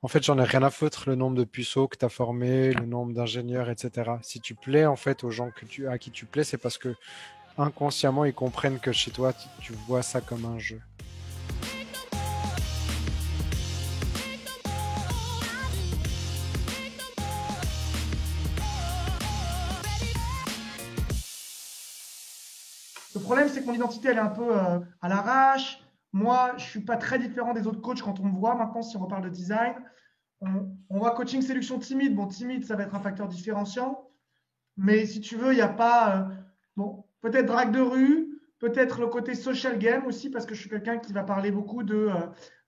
En fait, j'en ai rien à foutre le nombre de puceaux que tu as formés, le nombre d'ingénieurs, etc. Si tu plais en fait aux gens à qui tu plais, c'est parce que inconsciemment ils comprennent que chez toi tu vois ça comme un jeu. Le problème, c'est que mon identité, elle est un peu à l'arrache. Moi, je suis pas très différent des autres coachs quand on me voit maintenant, si on reparle de design. On voit coaching séduction timide. Bon, timide, ça va être un facteur différenciant. Mais si tu veux, il n'y a pas. Bon, peut-être drague de rue, peut-être le côté social game aussi, parce que je suis quelqu'un qui va parler beaucoup de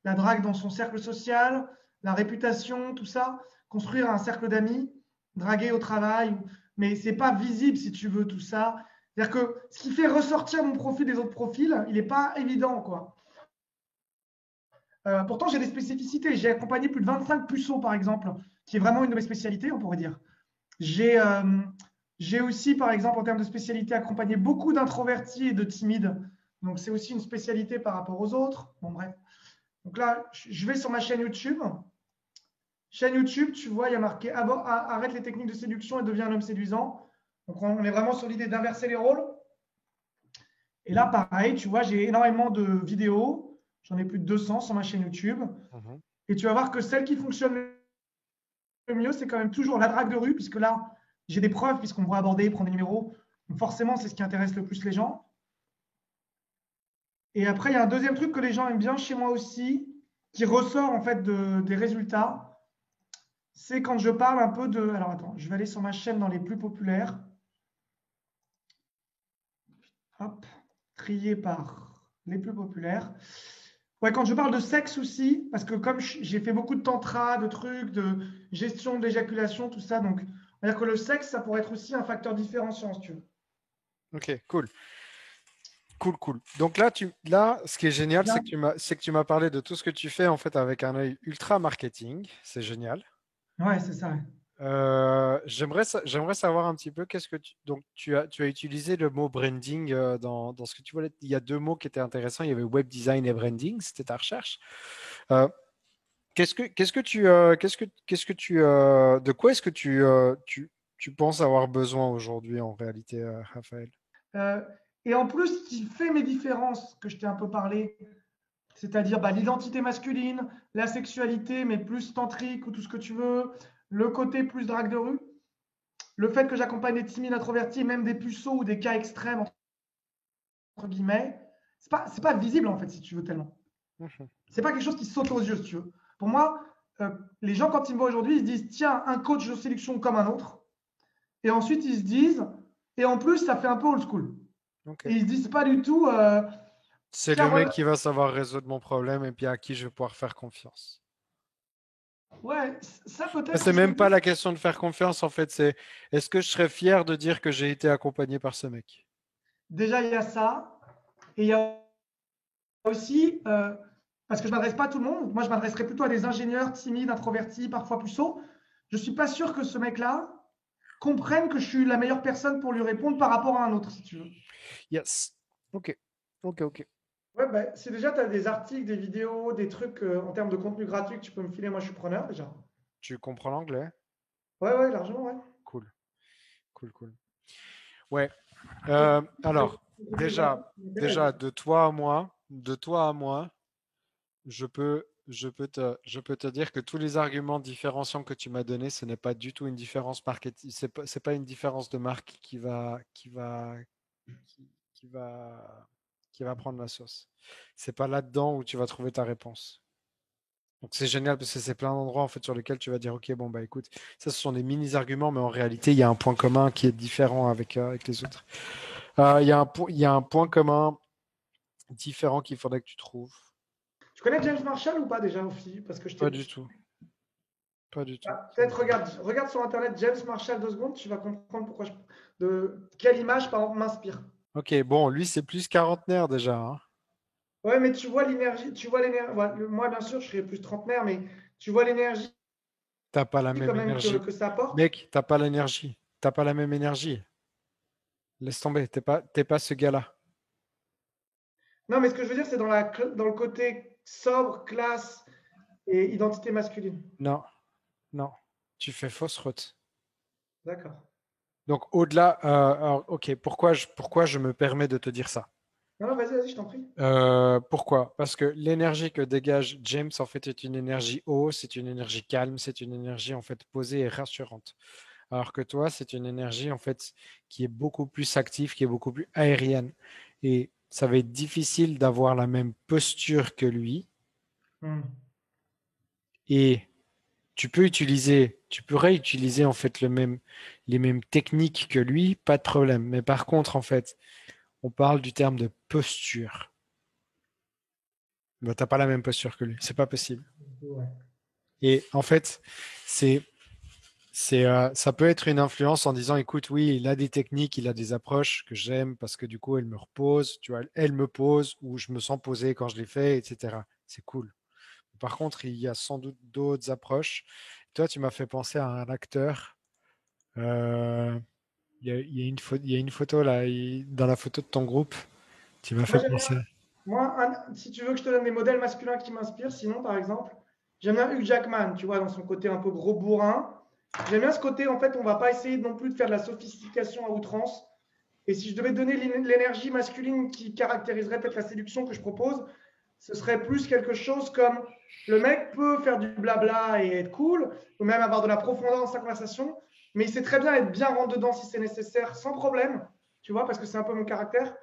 la drague dans son cercle social, la réputation, tout ça. Construire un cercle d'amis, draguer au travail. Mais c'est pas visible, si tu veux, tout ça. C'est-à-dire que ce qui fait ressortir mon profil des autres profils, il n'est pas évident, quoi. Pourtant, j'ai des spécificités. J'ai accompagné plus de 25 puceaux, par exemple, qui est vraiment une de mes spécialités, on pourrait dire. J'ai j'ai aussi, par exemple, en termes de spécialité, accompagné beaucoup d'introvertis et de timides. Donc, c'est aussi une spécialité par rapport aux autres. Bon, bref. Donc là, je vais sur ma chaîne YouTube. Chaîne YouTube, tu vois, il y a marqué arrête les techniques de séduction et deviens un homme séduisant. Donc, on est vraiment sur l'idée d'inverser les rôles. Et là, pareil, tu vois, j'ai énormément de vidéos. J'en ai plus de 200 sur ma chaîne YouTube. Mhm. Et tu vas voir que celle qui fonctionne le mieux, c'est quand même toujours la drague de rue, puisque là, j'ai des preuves, puisqu'on va aborder, prendre des numéros. Donc forcément, c'est ce qui intéresse le plus les gens. Et après, il y a un deuxième truc que les gens aiment bien chez moi aussi, qui ressort en fait des résultats. C'est quand je parle un peu de. Alors attends, je vais aller sur ma chaîne dans les plus populaires. Hop, trier par les plus populaires. Ouais, quand je parle de sexe aussi, parce que comme j'ai fait beaucoup de tantra, de trucs, de gestion de l'éjaculation, tout ça, donc on va dire que le sexe, ça pourrait être aussi un facteur différenciant, si tu veux. Ok, cool. Cool, cool. Donc là, ce qui est génial, Bien. c'est que tu m'as parlé de tout ce que tu fais en fait avec un œil ultra marketing. C'est génial. Ouais, c'est ça. Ouais. J'aimerais savoir un petit peu donc tu as utilisé le mot branding dans ce que tu voulais. Il y a deux mots qui étaient intéressants. Il y avait web design et branding. C'était ta recherche. Euh, de quoi est-ce que tu penses avoir besoin aujourd'hui en réalité, Raphaël? Euh, et en plus, ce qui fait mes différences, que je t'ai un peu parlé, c'est-à-dire bah, l'identité masculine, la sexualité, mais plus tantrique ou tout ce que tu veux, le côté plus drague de rue, le fait que j'accompagne des timides introvertis, même des puceaux ou des cas extrêmes, entre guillemets, c'est pas visible en fait, si tu veux, tellement. Mhm. C'est pas quelque chose qui saute aux yeux, si tu veux. Pour moi, les gens, quand ils me voient aujourd'hui, ils se disent tiens, un coach de sélection comme un autre. Et ensuite, ils se disent, et en plus, ça fait un peu old school. Ok. Et ils se disent pas du tout, C'est tiens, le mec voilà. qui va savoir résoudre mon problème et puis à qui je vais pouvoir faire confiance. Ouais, ça Mais peut-être, c'est je me même pas dis, la question de faire confiance, en fait, c'est est-ce que je serais fier de dire que j'ai été accompagné par ce mec? déjà, il y a ça. Et il y a aussi, parce que je ne m'adresse pas à tout le monde, moi, je m'adresserais plutôt à des ingénieurs timides, introvertis, parfois puceaux. Je ne suis pas sûr que ce mec-là comprenne que je suis la meilleure personne pour lui répondre par rapport à un autre, si tu veux. Yes. Ok. Ok, ok. Ouais, bah, si déjà tu as des articles, des vidéos, des trucs en termes de contenu gratuit que tu peux me filer, moi je suis preneur déjà. Tu comprends l'anglais? Ouais, ouais, largement, ouais. Cool, cool, cool. Ouais. Et- Alors, contenu gratuit, déjà, ça m'intéresse. de toi à moi, je peux te dire que tous les arguments différenciants que tu m'as donnés, ce n'est pas du tout une différence marketing, c'est pas une différence de marque qui va, qui va prendre la sauce. C'est pas là-dedans où tu vas trouver ta réponse. Donc c'est génial parce que c'est plein d'endroits en fait sur lesquels tu vas dire ok bon bah écoute ça ce sont des mini arguments mais en réalité il y a un point commun qui est différent avec les autres. Il y a un point commun différent qu'il faudrait que tu trouves. Tu connais James Marshall ou pas déjà aussi? Parce que je Pas t'ai. du tout, pas du tout. Ah, peut-être regarde sur internet James Marshall 2 secondes, tu vas comprendre pourquoi de quelle image par exemple m'inspire. Ok bon lui c'est plus quarantenaire déjà, hein. Ouais, mais tu vois l'énergie, tu vois l'énergie. Moi, bien sûr, je serais plus trentenaire, mais tu vois l'énergie T'as pas la quand même même énergie. que ça apporte. Mec, t'as pas l'énergie. T'as pas la même énergie. Laisse tomber, t'es pas ce gars-là. Non, mais ce que je veux dire, c'est dans le côté sobre, classe, et identité masculine. Non, non. Tu fais fausse route. D'accord. Donc, au-delà, alors, ok, pourquoi je me permets de te dire ça? Non, non, vas-y, je t'en prie. Pourquoi? Parce que l'énergie que dégage James, en fait, est une énergie haute, c'est une énergie calme, c'est une énergie, en fait, posée et rassurante. Alors que toi, c'est une énergie, en fait, qui est beaucoup plus active, qui est beaucoup plus aérienne. Et ça va être difficile d'avoir la même posture que lui. Hmm. Et tu pourrais utiliser, en fait, les mêmes techniques que lui, pas de problème. Mais par contre, en fait, on parle du terme de posture. Ben, t'as pas la même posture que lui. C'est pas possible. Ouais. Et en fait, c'est, ça peut être une influence en disant, écoute, oui, il a des techniques, il a des approches que j'aime parce que du coup, elle me repose, tu vois, elle me pose ou je me sens posé quand je l'ai fait, etc. C'est cool. Par contre, il y a sans doute d'autres approches. Toi, tu m'as fait penser à un acteur. euh, il y a une photo là, dans la photo de ton groupe. Tu m'as Moi, fait j'aime bien. penser. Moi, si tu veux que je te donne des modèles masculins qui m'inspirent, sinon, par exemple, j'aime bien Hugh Jackman, tu vois, dans son côté un peu gros bourrin. J'aime bien ce côté, en fait, on va pas essayer non plus de faire de la sophistication à outrance. Et si je devais donner l'énergie masculine qui caractériserait peut-être la séduction que je propose, ce serait plus quelque chose comme le mec peut faire du blabla et être cool, ou même avoir de la profondeur dans sa conversation, mais il sait très bien être bien rentre dedans si c'est nécessaire, sans problème, tu vois, parce que c'est un peu mon caractère.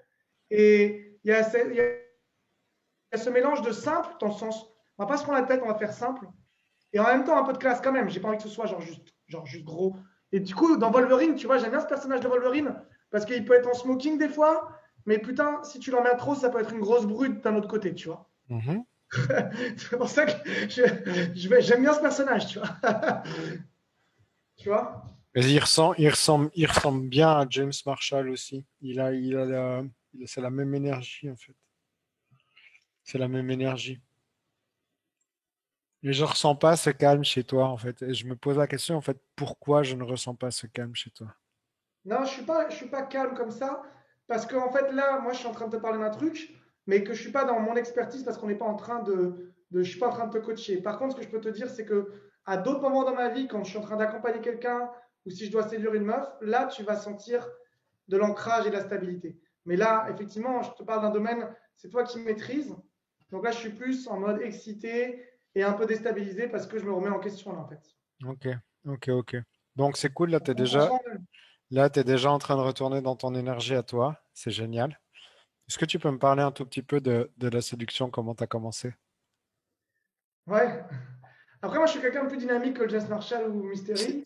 Et il y a ce mélange de simple, dans le sens, on va pas se prendre la tête, on va faire simple, et en même temps un peu de classe quand même. J'ai pas envie que ce soit genre juste gros. Et du coup, dans Wolverine, tu vois, j'aime bien ce personnage de Wolverine, parce qu'il peut être en smoking des fois, mais putain, si tu l'en mets trop, ça peut être une grosse brute d'un autre côté, tu vois. Mhm. C'est pour ça que j'aime bien ce personnage, tu vois. Tu vois. Mais il ressemble bien à James Marshall aussi. C'est la même énergie en fait. C'est la même énergie. Et je ressens pas ce calme chez toi en fait. Et je me pose la question en fait, pourquoi je ne ressens pas ce calme chez toi? Non, je suis pas calme comme ça, parce qu'en fait, là, moi, je suis en train de te parler d'un truc, mais que je suis pas dans mon expertise parce qu'on n'est pas en train je suis pas en train de te coacher. Par contre, ce que je peux te dire, c'est que à d'autres moments dans ma vie, quand je suis en train d'accompagner quelqu'un ou si je dois séduire une meuf, là, tu vas sentir de l'ancrage et de la stabilité. Mais là, effectivement, je te parle d'un domaine, c'est toi qui maîtrises. Donc là, je suis plus en mode excité et un peu déstabilisé parce que je me remets en question là, en fait. Ok, ok. Donc c'est cool, On s'en là, t'es déjà en train de retourner dans ton énergie à toi. C'est génial. Est-ce que tu peux me parler un tout petit peu de la séduction, comment tu as commencé? Ouais. Après, moi, je suis quelqu'un de plus dynamique que Jess Marshall ou Mystery.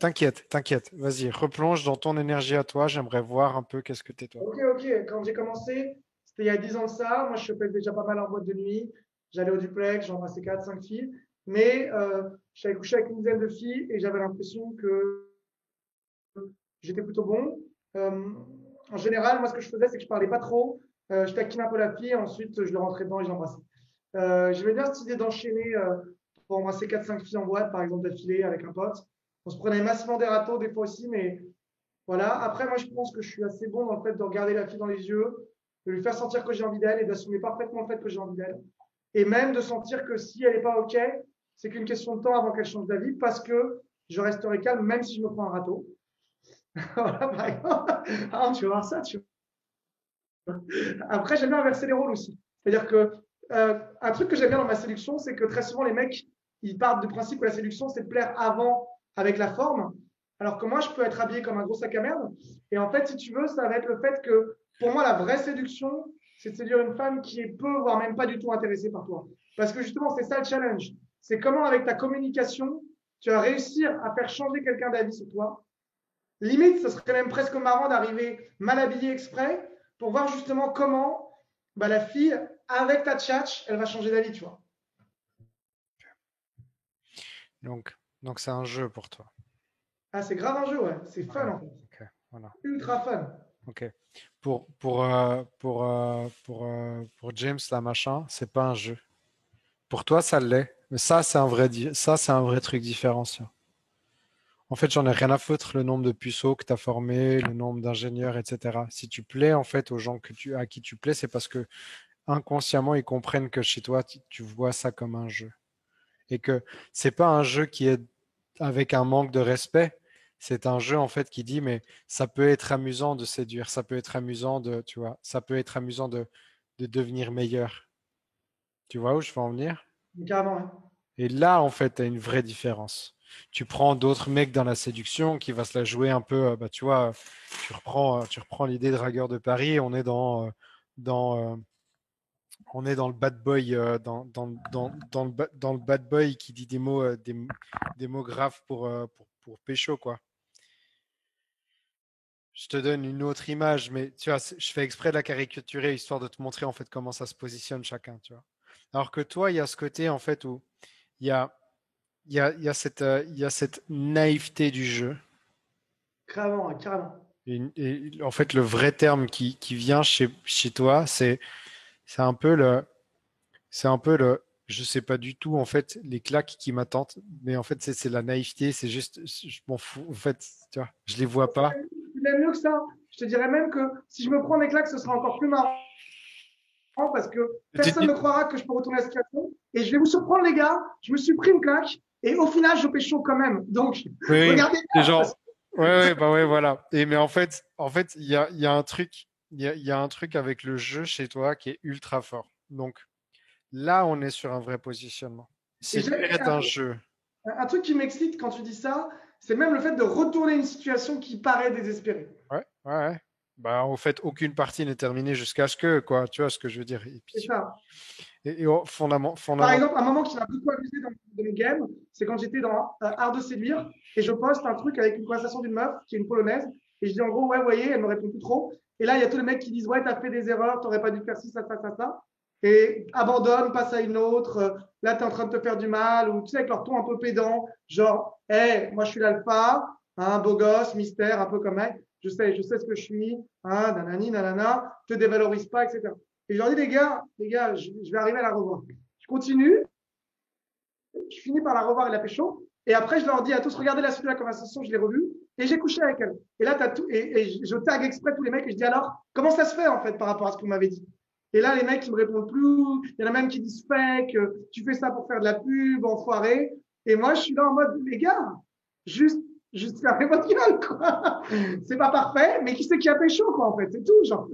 T'inquiète. Vas-y, replonge dans ton énergie à toi. J'aimerais voir un peu qu'est-ce que t'es toi. Ok. Quand j'ai commencé, c'était il y a 10 ans de ça. Moi, je chopais déjà pas mal en boîte de nuit. J'allais au duplex, j'embrassais 4, 5 filles. Mais j'avais couché avec une dizaine de filles et j'avais l'impression que j'étais plutôt bon. Euh, En général, moi, ce que je faisais, c'est que je parlais pas trop. Je taquinais un peu la fille, ensuite, je le rentrais dedans et je l'embrassais. J'aimais bien cette idée d'enchaîner pour embrasser 4, 5 filles en boîte, par exemple, d'affilée avec un pote. On se prenait massivement des râteaux, des fois aussi, mais voilà. Après, moi, je pense que je suis assez bon dans le fait de regarder la fille dans les yeux, de lui faire sentir que j'ai envie d'elle et d'assumer parfaitement le fait que j'ai envie d'elle. Et même de sentir que si elle n'est pas OK, c'est qu'une question de temps avant qu'elle change d'avis parce que je resterai calme même si je me prends un râteau. Voilà, par exemple. Ah, tu vas voir ça, tu vois. Après, j'aime bien inverser les rôles aussi. C'est-à-dire que un truc que j'aime bien dans ma séduction, c'est que très souvent, les mecs, ils partent du principe que la séduction, c'est de plaire avant avec la forme. Alors que moi, je peux être habillé comme un gros sac à merde. Et en fait, si tu veux, ça va être le fait que pour moi, la vraie séduction, c'est de séduire une femme qui est peu, voire même pas du tout intéressée par toi. Parce que justement, c'est ça le challenge. C'est comment, avec ta communication, tu vas réussir à faire changer quelqu'un d'avis sur toi. Limite, ce serait même presque marrant d'arriver mal habillé exprès pour voir justement comment bah, la fille, avec ta tchatch, elle va changer d'avis, tu vois. Donc, donc c'est un jeu pour toi. Ah, c'est grave un jeu, ouais. C'est Ok, fun, en fait. ok, voilà. Ultra fun. Ok. Pour James, là, machin, c'est pas un jeu. Pour toi, ça l'est. Mais ça, ça, c'est un vrai truc différenciant. En fait, j'en ai rien à foutre le nombre de puceaux que tu as formés, le nombre d'ingénieurs, etc. Si tu plais, en fait, aux gens à qui tu plais, c'est parce que inconsciemment, ils comprennent que chez toi, tu vois ça comme un jeu. et que c'est pas un jeu qui est avec un manque de respect. C'est un jeu en fait qui dit mais ça peut être amusant de séduire, ça peut être amusant de, tu vois, ça peut être amusant de devenir meilleur. Tu vois où je veux en venir? Carrément, ouais. Et là en fait, tu as une vraie différence. Tu prends d'autres mecs dans la séduction qui va se la jouer un peu, bah tu vois, tu reprends l'idée de Dragueur de Paris, dans on est dans le bad boy, dans le bad boy qui dit des mots, des mots graves pour pécho, quoi. Je te donne une autre image, mais tu vois, je fais exprès de la caricaturer histoire de te montrer en fait comment ça se positionne chacun, tu vois. Alors que toi, il y a ce côté en fait où il y a, il y a cette naïveté du jeu. Carrément, ouais, carrément. Et en fait, le vrai terme qui vient chez toi, c'est un peu c'est un peu je sais pas du tout en fait les claques qui m'attendent, mais en fait c'est la naïveté, c'est juste, je m'en fous en fait, tu vois, je les vois pas. C'est même mieux que ça. Je te dirais même que si je me prends des claques, ce sera encore plus marrant parce que Tu te personne dis- ne croira que je peux retourner la situation. Et je vais vous surprendre, les gars. Je me suis pris une claque et au final, je pécho quand même. Donc, Oui, oui, regardez c'est bien. genre, ouais, ouais, bah ouais, voilà. Et mais en fait, il y a un truc, il y a un truc avec le jeu chez toi qui est ultra fort. Donc là, on est sur un vrai positionnement. Et Séduire est un jeu. un truc qui m'excite quand tu dis ça, c'est même le fait de retourner une situation qui paraît désespérée. Ouais, ouais, ouais. Bah, en fait, aucune partie n'est terminée jusqu'à ce que, quoi, tu vois ce que je veux dire. Et C'est puis, ça. fondament, Par exemple, un moment qui m'a beaucoup amusé dans mes games, c'est quand j'étais dans Art de séduire et je poste un truc avec une conversation d'une meuf qui est une polonaise et je dis en gros, ouais, vous voyez, elle me répond plus trop. Et là, il y a tous les mecs qui disent, ouais, t'as fait des erreurs, t'aurais pas dû faire ci, ça. Et abandonne, passe à une autre. Là, t'es en train de te faire du mal. Ou tu sais, avec leur ton un peu pédant, genre, hé, moi, je suis l'alpha, hein, beau gosse, mystère, un peu comme mec. Je sais ce que je suis, hein, nanani, nanana, te dévalorise pas, etc. Et je leur dis, les gars, je vais arriver à la revoir. Je continue, je finis par la revoir et la pécho. Et après, je leur dis à tous, regardez la suite de la conversation, je l'ai revue. Et j'ai couché avec elle. Et là, t'as tout, et je tag exprès tous les mecs et je dis alors, comment ça se fait en fait par rapport à ce que vous m'avez dit? Et là, les mecs, ils me répondent plus. Il y en a même qui disent fake, tu fais ça pour faire de la pub, enfoiré. Et moi, je suis là en mode, les gars, juste, juste fermez votre gueule, quoi. C'est pas parfait, mais qui c'est qui a pécho, quoi, en fait? C'est tout, genre.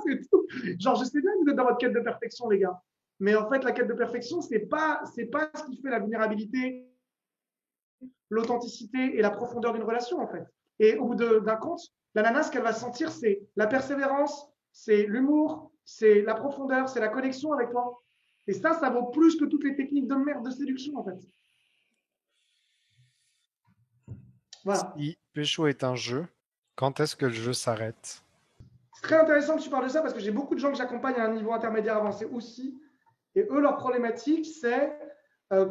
C'est tout. Genre, je sais bien que vous êtes dans votre quête de perfection, les gars. Mais en fait, la quête de perfection, c'est pas ce qui fait la vulnérabilité, l'authenticité et la profondeur d'une relation, en fait. Et au bout d'un compte, la nana, ce qu'elle va sentir, c'est la persévérance, c'est l'humour, c'est la profondeur, c'est la connexion avec toi. Et ça vaut plus que toutes les techniques de merde de séduction, en fait. Voilà. si pécho est un jeu, quand est-ce que le jeu s'arrête? C'est très intéressant que tu parles de ça parce que j'ai beaucoup de gens que j'accompagne à un niveau intermédiaire avancé aussi. Et eux, leur problématique, c'est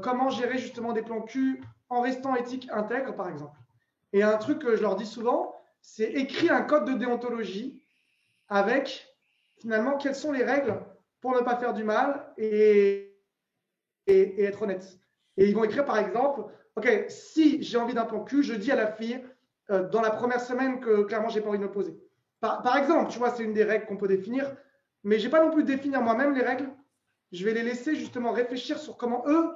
comment gérer justement des plans cul en restant éthique intègre, par exemple. Et un truc que je leur dis souvent, c'est écrire un code de déontologie avec finalement quelles sont les règles pour ne pas faire du mal et être honnête. Et ils vont écrire par exemple, OK, si j'ai envie d'un plan cul, je dis à la fille dans la première semaine que clairement j'ai pas envie de me poser. Par exemple, tu vois, c'est une des règles qu'on peut définir, mais j'ai pas non plus définir moi-même les règles. Je vais les laisser justement réfléchir sur comment eux,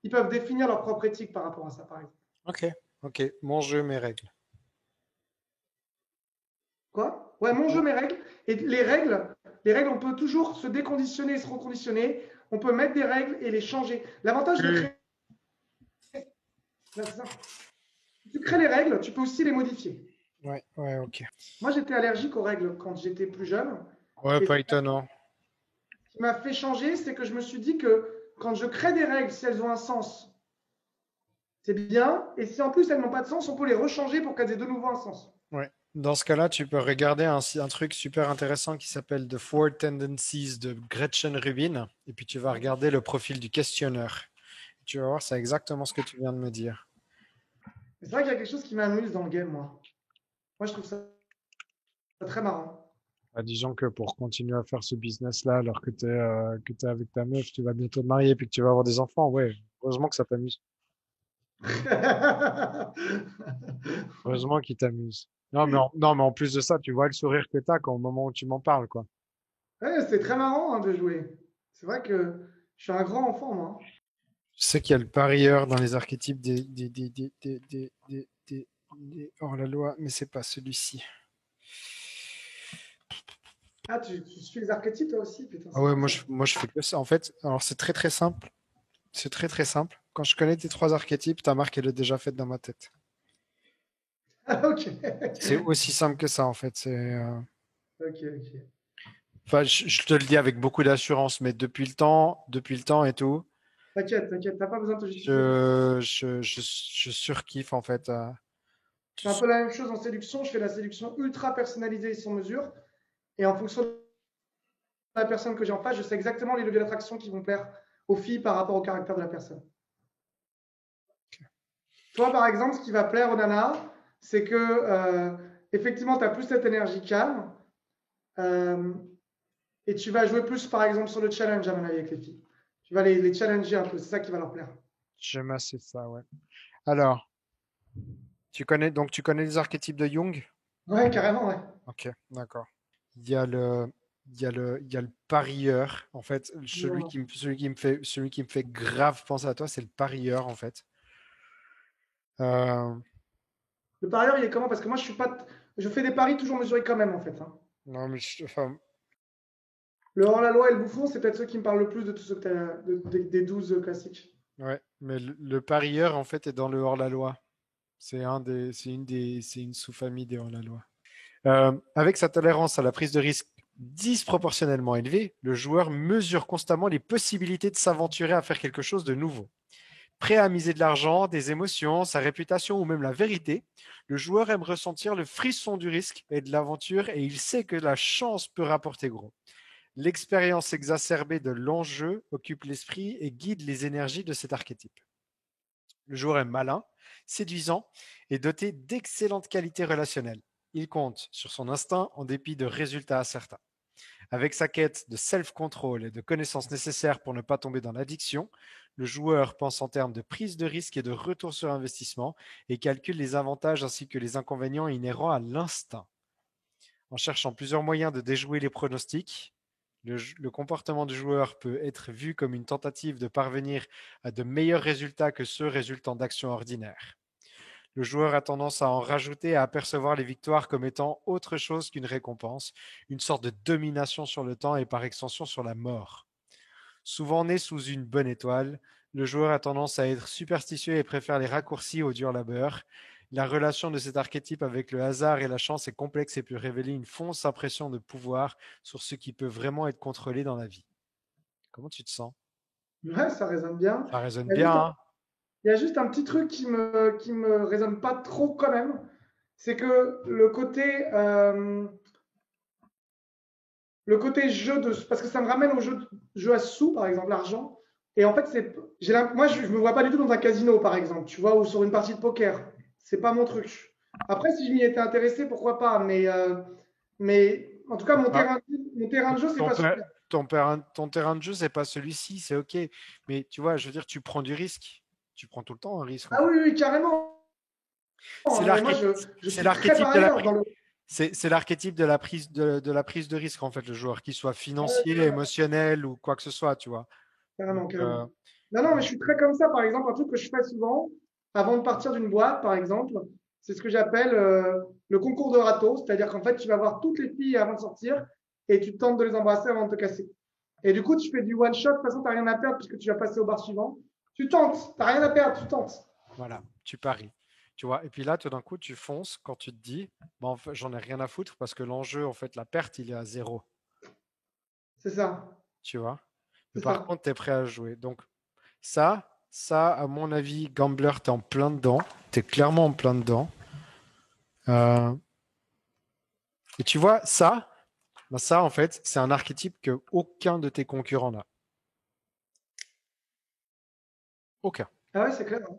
ils peuvent définir leur propre éthique par rapport à ça, par exemple. Ok, ok, mon jeu, mes règles. Quoi? Ouais, mon jeu, mes règles. Et les règles, on peut toujours se déconditionner et se reconditionner. On peut mettre des règles et les changer. L'avantage de Oui, créer, c'est ça. Si tu crées les règles, tu peux aussi les modifier. ouais, ouais, ok. Moi, j'étais allergique aux règles quand j'étais plus jeune. Ouais, Et ce pas étonnant. qui m'a fait changer, c'est que je me suis dit que quand je crée des règles, si elles ont un sens, c'est bien. Et si en plus elles n'ont pas de sens, on peut les rechanger pour qu'elles aient de nouveau un sens. Ouais. Dans ce cas-là, tu peux regarder un truc super intéressant qui s'appelle The Four Tendencies de Gretchen Rubin. Et puis tu vas regarder le profil du questionneur. Tu vas voir, c'est exactement ce que tu viens de me dire. C'est vrai qu'il y a quelque chose qui m'amuse dans le game, moi. Moi, je trouve ça très marrant. Bah, disons que pour continuer à faire ce business-là, alors que t'es avec ta meuf, tu vas bientôt te marier, puis que tu vas avoir des enfants, ouais, heureusement que ça t'amuse. Heureusement qu'il t'amuse. Non, mais en plus de ça, tu vois le sourire que t'as quand au moment où tu m'en parles, quoi. Ouais, c'est très marrant hein, de jouer. C'est vrai que je suis un grand enfant, moi. Je sais qu'il y a le parieur dans les archétypes hors-la-loi, mais c'est pas celui-ci. Ah, tu suis les archétypes toi aussi? Putain, Ah c'est ouais, fou ça. moi je fais que ça. En fait, alors c'est très très simple. C'est très très simple. Quand je connais tes 3 archétypes, ta marque elle est déjà faite dans ma tête. Ah, ok. C'est aussi simple que ça en fait. Ok, ok. Enfin, je te le dis avec beaucoup d'assurance, mais depuis le temps et tout, T'inquiète, t'inquiète, t'as pas besoin de te justifier. je surkiffe en fait. C'est un peu la même chose en séduction. Je fais la séduction ultra personnalisée et sur mesure. Et en fonction de la personne que j'ai en face, je sais exactement les leviers d'attraction qui vont plaire aux filles par rapport au caractère de la personne. Toi, par exemple, ce qui va plaire aux nanas, c'est que effectivement, tu as plus cette énergie calme euh, et tu vas jouer plus, par exemple, sur le challenge, à mon avis, avec les filles. Tu vas les challenger un peu, c'est ça qui va leur plaire. J'aime assez ça, ouais. Alors, tu connais les archétypes de Jung? Ouais, carrément, ouais. Ok, d'accord. Il y a il y a le parieur. En fait, celui qui me fait grave penser à toi, c'est le parieur, en fait. Euh, Le parieur, il est comment? Parce que moi, je suis pas. Je fais des paris toujours mesurés quand même, en fait, hein. non, mais enfin, Le hors-la-loi et le bouffon, c'est peut-être ceux qui me parlent le plus de tous ceux que des 12 classiques. ouais, mais le parieur, en fait, est dans le hors-la-loi. C'est une sous-famille des hors-la-loi. Avec sa tolérance à la prise de risque disproportionnellement élevée, le joueur mesure constamment les possibilités de s'aventurer à faire quelque chose de nouveau. Prêt à miser de l'argent, des émotions, sa réputation ou même la vérité, le joueur aime ressentir le frisson du risque et de l'aventure et il sait que la chance peut rapporter gros. L'expérience exacerbée de l'enjeu occupe l'esprit et guide les énergies de cet archétype. Le joueur est malin, séduisant et doté d'excellentes qualités relationnelles. Il compte sur son instinct en dépit de résultats incertains. Avec sa quête de self-control et de connaissances nécessaires pour ne pas tomber dans l'addiction, le joueur pense en termes de prise de risque et de retour sur investissement et calcule les avantages ainsi que les inconvénients inhérents à l'instinct. En cherchant plusieurs moyens de déjouer les pronostics, le comportement du joueur peut être vu comme une tentative de parvenir à de meilleurs résultats que ceux résultant d'actions ordinaires. Le joueur a tendance à en rajouter et à percevoir les victoires comme étant autre chose qu'une récompense, une sorte de domination sur le temps et par extension sur la mort. Souvent né sous une bonne étoile, le joueur a tendance à être superstitieux et préfère les raccourcis au dur labeur. La relation de cet archétype avec le hasard et la chance est complexe et peut révéler une fausse impression de pouvoir sur ce qui peut vraiment être contrôlé dans la vie. Comment tu te sens? Ouais, ça résonne bien. Ça résonne Il y a juste bien, un, hein? il y a juste un petit truc qui me résonne pas trop quand même. C'est que le côté jeu de. Parce que ça me ramène au jeu à sous, par exemple, l'argent. Et en fait, moi, je ne me vois pas du tout dans un casino, par exemple, tu vois, ou sur une partie de poker. C'est pas mon truc. Après, si je m'y étais intéressé, pourquoi pas. Mais en tout cas, mon Ah, terrain, mon terrain de jeu, c'est ton, pas per- celui-là. ton terrain de jeu, c'est pas celui-ci, c'est ok. Mais tu vois, je veux dire, tu prends du risque. Tu prends tout le temps un risque, en Ah fait. oui, oui, carrément. C'est Mais moi, l'archétype, je c'est suis très l'archétype par de la ailleurs prise. dans le. C'est l'archétype de la prise de risque, en fait, le joueur, qu'il soit Ouais, financier, carrément, émotionnel ou quoi que ce soit, tu vois. Donc, carrément, carrément. Non, non, mais je suis très comme ça. Par exemple, un truc que je fais souvent, avant de partir d'une boîte, par exemple, c'est ce que j'appelle le concours de râteau. C'est-à-dire qu'en fait, tu vas voir toutes les filles avant de sortir et tu tentes de les embrasser avant de te casser. Et du coup, tu fais du one shot. De toute façon, tu n'as rien à perdre puisque tu vas passer au bar suivant. Tu tentes. Tu n'as rien à perdre. Tu tentes. voilà, tu paries. Tu vois. Et puis là, tout d'un coup, tu fonces quand tu te dis, bon, en fait, j'en ai rien à foutre parce que l'enjeu, en fait, la perte, il est à zéro. C'est ça. Tu vois. Mais C'est par ça. contre, tu es prêt à jouer. Donc, à mon avis, Gambler, tu es en plein dedans. Tu es clairement en plein dedans. Euh, et tu vois, ben ça, en fait, c'est un archétype que aucun de tes concurrents n'a. Aucun. Ah ouais, c'est clair, hein.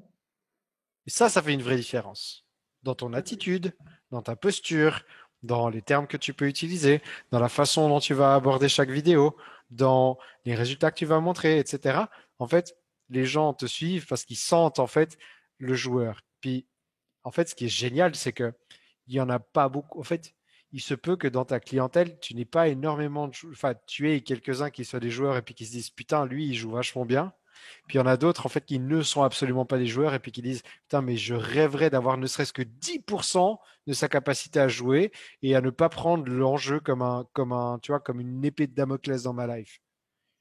Et ça fait une vraie différence. Dans ton attitude, dans ta posture, dans les termes que tu peux utiliser, dans la façon dont tu vas aborder chaque vidéo, dans les résultats que tu vas montrer, etc. En fait, les gens te suivent parce qu'ils sentent, en fait, le joueur. Puis, en fait, ce qui est génial, c'est que il y en a pas beaucoup. En fait, il se peut que dans ta clientèle, tu n'aies pas énormément de enfin, tu aies quelques-uns qui soient des joueurs et puis qui se disent, putain, lui, il joue vachement bien. Puis il y en a d'autres, en fait, qui ne sont absolument pas des joueurs et puis qui disent, putain, mais je rêverais d'avoir ne serait-ce que 10% de sa capacité à jouer et à ne pas prendre l'enjeu tu vois, comme une épée de Damoclès dans ma life.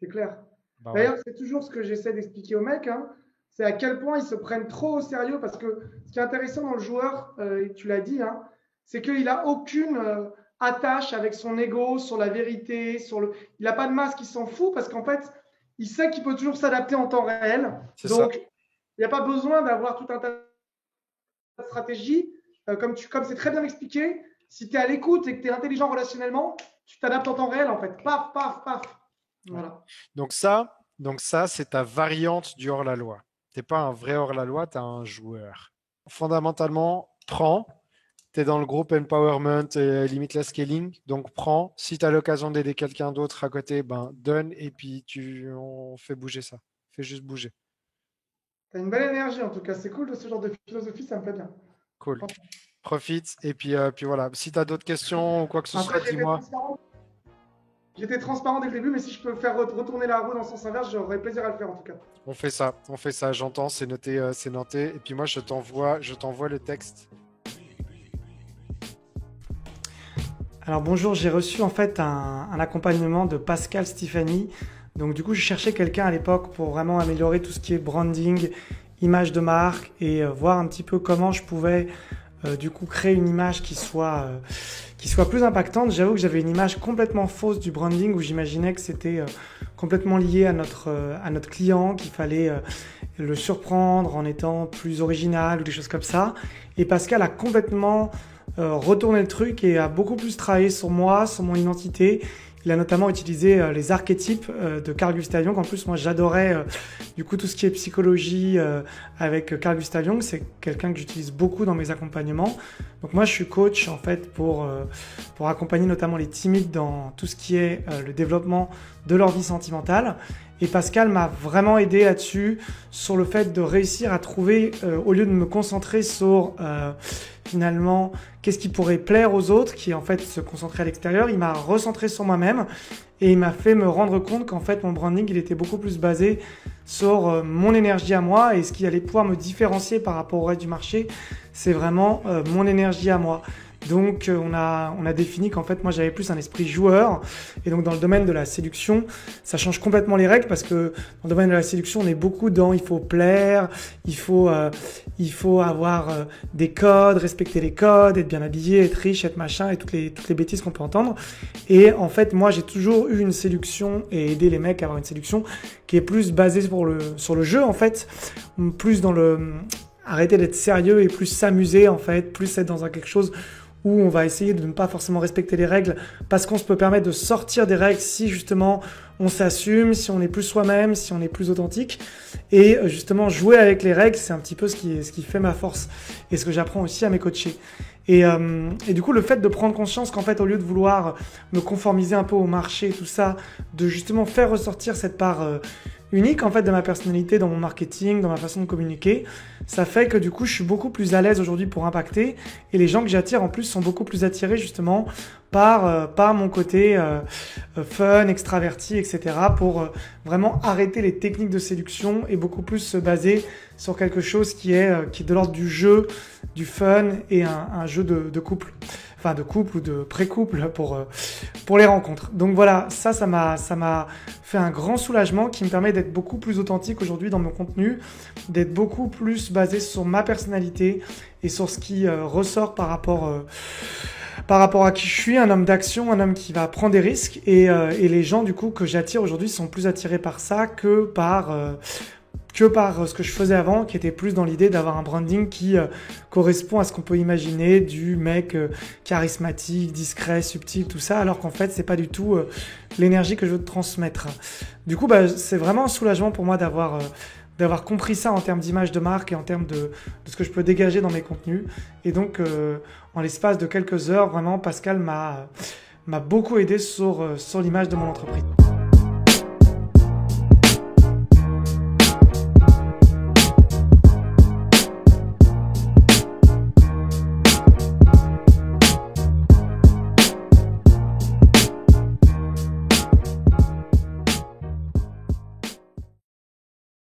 C'est clair. Bah ouais, D'ailleurs, c'est toujours ce que j'essaie d'expliquer aux mecs, hein, c'est à quel point ils se prennent trop au sérieux parce que ce qui est intéressant dans le joueur, et tu l'as dit, hein, c'est qu'il n'a aucune attache avec son ego sur la vérité, il n'a pas de masque, il s'en fout parce qu'en fait, il sait qu'il peut toujours s'adapter en temps réel. c'est ça. Donc, il n'y a pas besoin d'avoir tout un tas de stratégies. Comme c'est très bien expliqué, si tu es à l'écoute et que tu es intelligent relationnellement, tu t'adaptes en temps réel en fait. Paf, paf, paf. Ouais. Voilà. Donc ça, c'est ta variante du hors-la-loi. T'es pas un vrai hors-la-loi, tu as un joueur. Fondamentalement, prends. Tu es dans le groupe empowerment et limitless scaling, donc prends. Si tu as l'occasion d'aider quelqu'un d'autre à côté, ben donne et puis on fait bouger ça. Fais juste bouger. T'as une belle énergie en tout cas, c'est cool de ce genre de philosophie, ça me plaît bien. Cool. Profite et puis voilà. Si tu as d'autres questions ou quoi que ce Après, soit, dis-moi. j'étais transparent dès le début, mais si je peux faire retourner la roue dans le sens inverse, j'aurais plaisir à le faire en tout cas. On fait ça, j'entends, c'est noté. Et puis moi, je t'envoie le texte. Alors bonjour, j'ai reçu en fait un accompagnement de Pascal Stéphanie. Donc du coup, je cherchais quelqu'un à l'époque pour vraiment améliorer tout ce qui est branding, image de marque et voir un petit peu comment je pouvais du coup créer une image qui soit plus impactante. J'avoue que j'avais une image complètement fausse du branding où j'imaginais que c'était complètement lié à notre client, qu'il fallait le surprendre en étant plus original ou des choses comme ça. Et Pascal a complètement retourné le truc et a beaucoup plus travaillé sur moi, sur mon identité. Il a notamment utilisé les archétypes de Carl Gustav Jung. En plus, moi, j'adorais du coup tout ce qui est psychologie avec Carl Gustav Jung. C'est quelqu'un que j'utilise beaucoup dans mes accompagnements. Donc moi, je suis coach en fait pour accompagner notamment les timides dans tout ce qui est le développement de leur vie sentimentale. Et Pascal m'a vraiment aidé là-dessus, sur le fait de réussir à trouver, au lieu de me concentrer sur finalement qu'est-ce qui pourrait plaire aux autres, qui en fait se concentrer à l'extérieur, il m'a recentré sur moi-même et il m'a fait me rendre compte qu'en fait mon branding il était beaucoup plus basé sur mon énergie à moi et ce qui allait pouvoir me différencier par rapport au reste du marché, c'est vraiment mon énergie à moi. Donc on a défini qu'en fait moi j'avais plus un esprit joueur et donc dans le domaine de la séduction ça change complètement les règles parce que dans le domaine de la séduction on est beaucoup dans il faut plaire, il faut avoir des codes, respecter les codes, être bien habillé, être riche, être machin et toutes les bêtises qu'on peut entendre. Et en fait moi j'ai toujours eu une séduction et aider les mecs à avoir une séduction qui est plus basée sur le jeu en fait, plus dans le arrêter d'être sérieux et plus s'amuser en fait, plus être dans quelque chose où on va essayer de ne pas forcément respecter les règles parce qu'on se peut permettre de sortir des règles si justement on s'assume, si on est plus soi-même, si on est plus authentique. Et justement, jouer avec les règles, c'est un petit peu ce qui fait ma force et ce que j'apprends aussi à mes coachés. Et du coup, le fait de prendre conscience qu'en fait, au lieu de vouloir me conformiser un peu au marché et tout ça, de justement faire ressortir cette part unique en fait de ma personnalité dans mon marketing, dans ma façon de communiquer, ça fait que du coup, je suis beaucoup plus à l'aise aujourd'hui pour impacter et les gens que j'attire en plus sont beaucoup plus attirés justement par mon côté fun, extraverti, etc. pour vraiment arrêter les techniques de séduction et beaucoup plus se baser sur quelque chose qui est de l'ordre du jeu, du fun et un jeu de couple. Enfin de couple ou de pré-couple pour les rencontres. Donc voilà, ça m'a fait un grand soulagement qui me permet d'être beaucoup plus authentique aujourd'hui dans mon contenu, d'être beaucoup plus basé sur ma personnalité et sur ce qui ressort par rapport à qui je suis, un homme d'action, un homme qui va prendre des risques et les gens du coup que j'attire aujourd'hui sont plus attirés par ça que par ce que je faisais avant, qui était plus dans l'idée d'avoir un branding qui correspond à ce qu'on peut imaginer du mec charismatique, discret, subtil, tout ça, alors qu'en fait, c'est pas du tout l'énergie que je veux transmettre. Du coup, c'est vraiment un soulagement pour moi d'avoir compris ça en termes d'image de marque et en termes de ce que je peux dégager dans mes contenus. Et donc, en l'espace de quelques heures, vraiment, Pascal m'a beaucoup aidé sur l'image de mon entreprise.